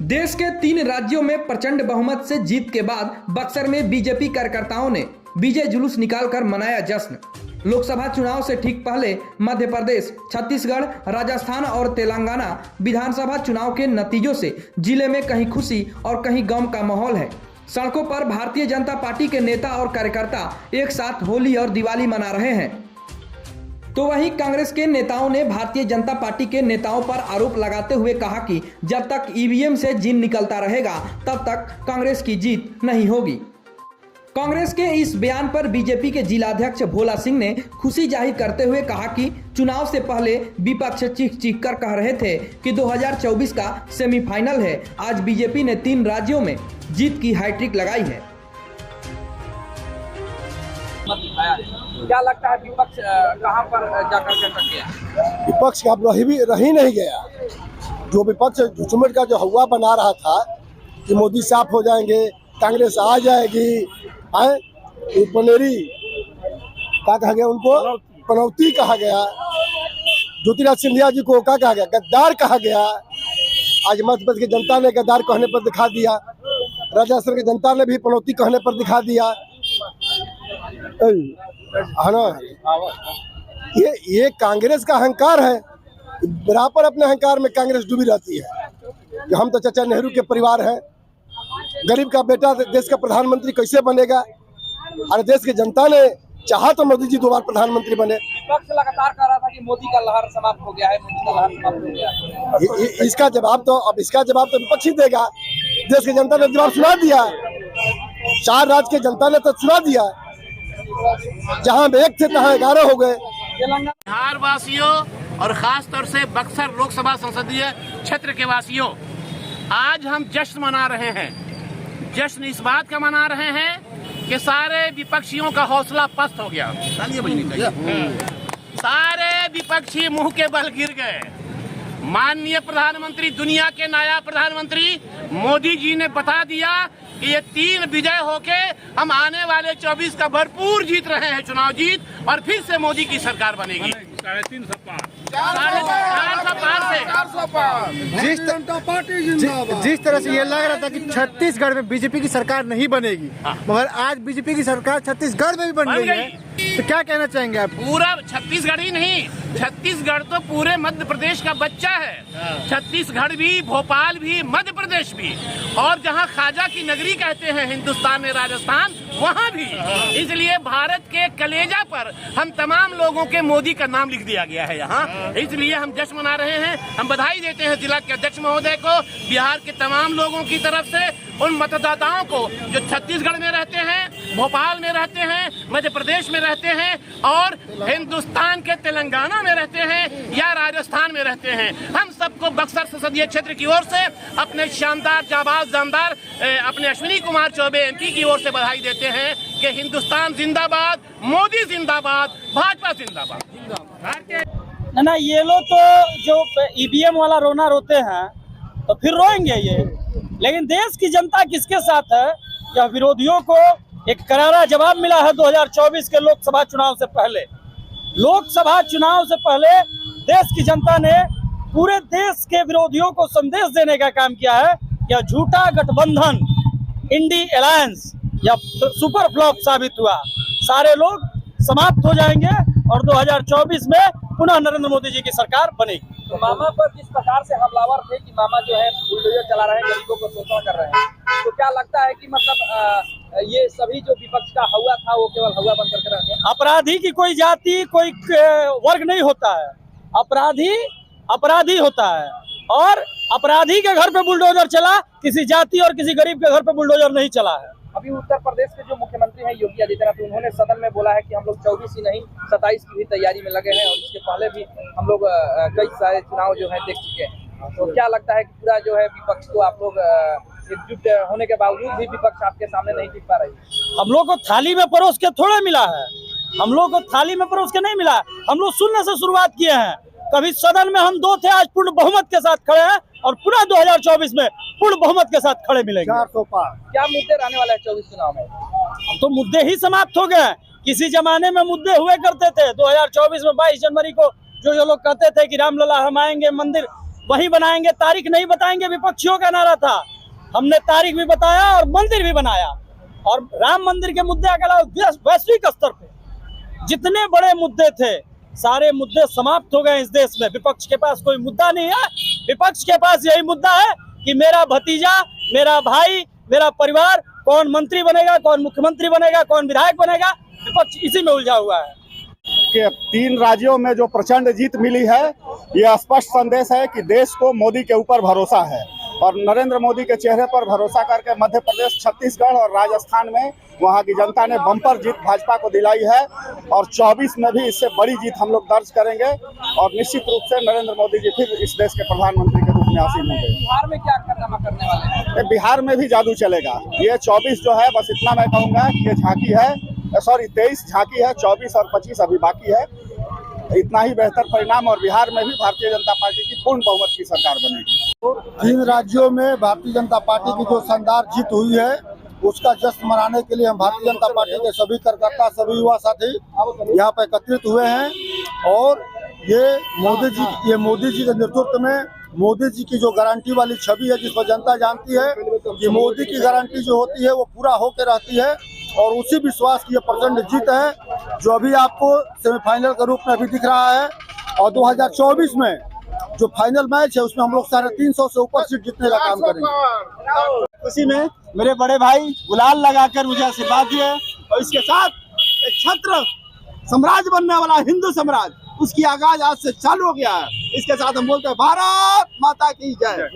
देश के 3 राज्यों में प्रचंड बहुमत से जीत के बाद बक्सर में बीजेपी कार्यकर्ताओं ने विजय जुलूस निकालकर मनाया जश्न। लोकसभा चुनाव से ठीक पहले मध्य प्रदेश, छत्तीसगढ़, राजस्थान और तेलंगाना विधानसभा चुनाव के नतीजों से जिले में कहीं खुशी और कहीं गम का माहौल है। सड़कों पर भारतीय जनता पार्टी के नेता और कार्यकर्ता एक साथ होली और दिवाली मना रहे हैं। तो वहीं कांग्रेस के नेताओं ने भारतीय जनता पार्टी के नेताओं पर आरोप लगाते हुए कहा कि जब तक ईवीएम से जिन निकलता रहेगा तब तक कांग्रेस की जीत नहीं होगी। कांग्रेस के इस बयान पर बीजेपी के जिलाध्यक्ष भोला सिंह ने खुशी जाहिर करते हुए कहा कि चुनाव से पहले विपक्ष चीख चीख कर कह रहे थे कि 2024 का सेमीफाइनल है। आज बीजेपी ने 3 राज्यों में जीत की हैट्रिक लगाई है। क्या लगता है विपक्ष कहां पर जाकर के अटक गया? विपक्ष का रह ही नहीं गया। जो विपक्ष झुचमुट का जो हवा बना रहा था कि मोदी साफ हो जाएंगे, कांग्रेस आ जाएगी, पनेरी क्या कहा गया, उनको पनौती कहा गया, ज्योतिराज सिंधिया जी को क्या कहा गया, गद्दार कहा गया। आज मध्य प्रदेश की जनता ने गद्दार कहने पर दिखा दिया, राजस्थान की जनता ने भी पनौती कहने पर दिखा दिया है ना। ये कांग्रेस का अहंकार है। बराबर अपने अहंकार में कांग्रेस डूबी रहती है कि हम तो चाचा नेहरू के परिवार हैं, गरीब का बेटा देश का प्रधानमंत्री कैसे बनेगा। अरे देश की जनता ने चाहा तो मोदी जी दोबारा प्रधानमंत्री बने। विपक्ष लगातार कह रहा था कि मोदी का लहर समाप्त हो गया है, मोदी का लहर समाप्त हो गया है। इसका जवाब तो विपक्ष ही देगा। देश की जनता ने जवाब सुना दिया, 4 राज्य की जनता ने तो सुना दिया। जहां 1 थे तहां 11 हो गए। बिहार वासियों और खास तौर से बक्सर लोकसभा संसदीय क्षेत्र के वासियों, आज हम जश्न मना रहे हैं। जश्न इस बात का मना रहे हैं कि सारे विपक्षियों का हौसला पस्त हो गया। सारे विपक्षी मुंह के बल गिर गए। माननीय प्रधानमंत्री, दुनिया के नायाब प्रधानमंत्री मोदी जी ने बता दिया कि ये 3 विजय होके हम आने वाले 24 का भरपूर जीत रहे हैं चुनाव जीत, और फिर से मोदी की सरकार बनेगी। 350 पार से जिस तरह से ये लग रहा था कि छत्तीसगढ़ में बीजेपी की सरकार नहीं बनेगी, मगर आज बीजेपी की सरकार छत्तीसगढ़ में भी बन गई है। तो क्या कहना चाहेंगे आप? पूरा छत्तीसगढ़ ही नहीं, छत्तीसगढ़ तो पूरे मध्य प्रदेश का बच्चा है। छत्तीसगढ़ भी, भोपाल भी, मध्य प्रदेश भी, और जहां ख्वाजा की नगरी कहते हैं हिंदुस्तान में राजस्थान, वहां भी। इसलिए भारत के कलेजा पर हम तमाम लोगों के मोदी का नाम लिख दिया गया है यहाँ। इसलिए हम जश्न मना रहे हैं। हम बधाई देते हैं जिला के अध्यक्ष महोदय को, बिहार के तमाम लोगों की तरफ से, उन मतदाताओं को जो छत्तीसगढ़ में रहते हैं, भोपाल में रहते हैं, मध्य प्रदेश में रहते हैं, और हिंदुस्तान के तेलंगाना में रहते हैं या राजस्थान में रहते हैं। हम सबको बक्सर संसदीय क्षेत्र की ओर से अपने शानदार जाबाज जानदार अपने अश्विनी कुमार चौबे एमपी की ओर से बधाई देते हैं कि हिंदुस्तान जिंदाबाद, मोदी जिंदाबाद, भाजपा जिंदाबाद। ना ये लोग तो जो ईवीएम वाला रोना रोते हैं तो फिर रोएंगे ये, लेकिन देश की जनता किसके साथ है? यह विरोधियों को एक करारा जवाब मिला है 2024 के लोकसभा चुनाव से पहले। लोकसभा चुनाव से पहले देश की जनता ने पूरे देश के विरोधियों को संदेश देने का काम किया है। यह झूठा गठबंधन इंडी अलायंस या सुपर फ्लॉप साबित हुआ। सारे लोग समाप्त हो जाएंगे और 2024 में पुनः नरेंद्र मोदी जी की सरकार बनेगी। तो मामा पर जिस प्रकार से हमलावर थे कि मामा जो है बुलडोजर चला रहे हैं, गरीबों को शोषण कर रहे हैं, तो क्या लगता है कि मतलब ये सभी जो विपक्ष का हवा था वो केवल हवा बन करके रह गया? अपराधी की कोई जाति, कोई वर्ग नहीं होता है। अपराधी होता है, और अपराधी के घर पे बुलडोजर चला, किसी जाति और किसी गरीब के घर पे बुलडोजर नहीं चला है। अभी उत्तर प्रदेश के जो मुख्यमंत्री हैं योगी आदित्यनाथ, उन्होंने सदन में बोला है कि हम लोग 24 ही नहीं 27 की भी तैयारी में लगे हैं, और इसके पहले भी हम लोग कई सारे चुनाव जो है देख चुके हैं। तो क्या लगता है कि पूरा जो है विपक्ष को आप लोग एकजुट होने के बावजूद भी विपक्ष आपके सामने नहीं टिक पा रही? हम लोग को थाली में परोस के थोड़ा मिला है, हम लोग को थाली में परोस के नहीं मिला। हम लोग शून्य से शुरुआत किए हैं। कभी सदन में हम 2 थे, आज पूर्ण बहुमत के साथ खड़े हैं, और पुनः 2024 में पूर्ण बहुमत के साथ खड़े मिलेंगे। 400 पार। क्या मुद्दे रहने वाले हैं 24 चुनाव में? तो मुद्दे ही समाप्त हो गए। किसी जमाने में मुद्दे हुए करते थे। 2024 में 22 जनवरी को जो लोग कहते थे कि रामलला हम आएंगे मंदिर, वही बनाएंगे, तारीख नहीं बताएंगे, विपक्षियों का नारा था। हमने तारीख भी बताया और मंदिर भी बनाया। और राम मंदिर के मुद्दे के अलावा वैश्विक स्तर पे जितने बड़े मुद्दे थे, सारे मुद्दे समाप्त हो गए इस देश में। विपक्ष के पास कोई मुद्दा नहीं है। विपक्ष के पास यही मुद्दा है कि मेरा भतीजा, मेरा भाई, मेरा परिवार, कौन मंत्री बनेगा, कौन मुख्यमंत्री बनेगा, कौन विधायक बनेगा। विपक्ष इसी में उलझा हुआ है। कि 3 राज्यों में जो प्रचंड जीत मिली है, यह स्पष्ट संदेश है कि देश को मोदी के ऊपर भरोसा है और नरेंद्र मोदी के चेहरे पर भरोसा करके मध्य प्रदेश, छत्तीसगढ़ और राजस्थान में वहां की जनता ने बम्पर जीत भाजपा को दिलाई है। और 24 में भी इससे बड़ी जीत हम लोग दर्ज करेंगे और निश्चित रूप से नरेंद्र मोदी जी फिर इस देश के प्रधानमंत्री के रूप में आसीन होंगे। बिहार में क्या कारनामा करने वाले हैं? बिहार में भी जादू चलेगा। ये 24 जो है, बस इतना मैं कहूँगा कि ये झांकी है, 23 झांकी है, 24 और 25 अभी बाकी है। इतना ही बेहतर परिणाम और बिहार में भी भारतीय जनता पार्टी की पूर्ण बहुमत की सरकार बनेगी। 3 राज्यों में भारतीय जनता पार्टी की जो शानदार जीत हुई है, उसका जश्न मनाने के लिए हम भारतीय जनता पार्टी के सभी कार्यकर्ता, सभी युवा साथी यहाँ पर एकत्रित हुए हैं। और ये मोदी जी के नेतृत्व में मोदी जी की जो गारंटी वाली छवि है, जिसको जनता जानती है कि मोदी की गारंटी जो होती है वो पूरा होकर रहती है। और उसी विश्वास की ये प्रचंड जीत है जो अभी आपको सेमीफाइनल के रूप में अभी दिख रहा है। और 2024 में जो फाइनल मैच है, उसमें हम लोग 350 से ऊपर सीट जीतने का काम करेंगे। उसी में मेरे बड़े भाई गुलाल लगाकर मुझे आशीर्वाद दिए और इसके साथ एक छत्र साम्राज्य बनने वाला हिंदू साम्राज्य, उसकी आगाज आज से चालू हो गया है। इसके साथ हम बोलते हैं भारत माता की जय।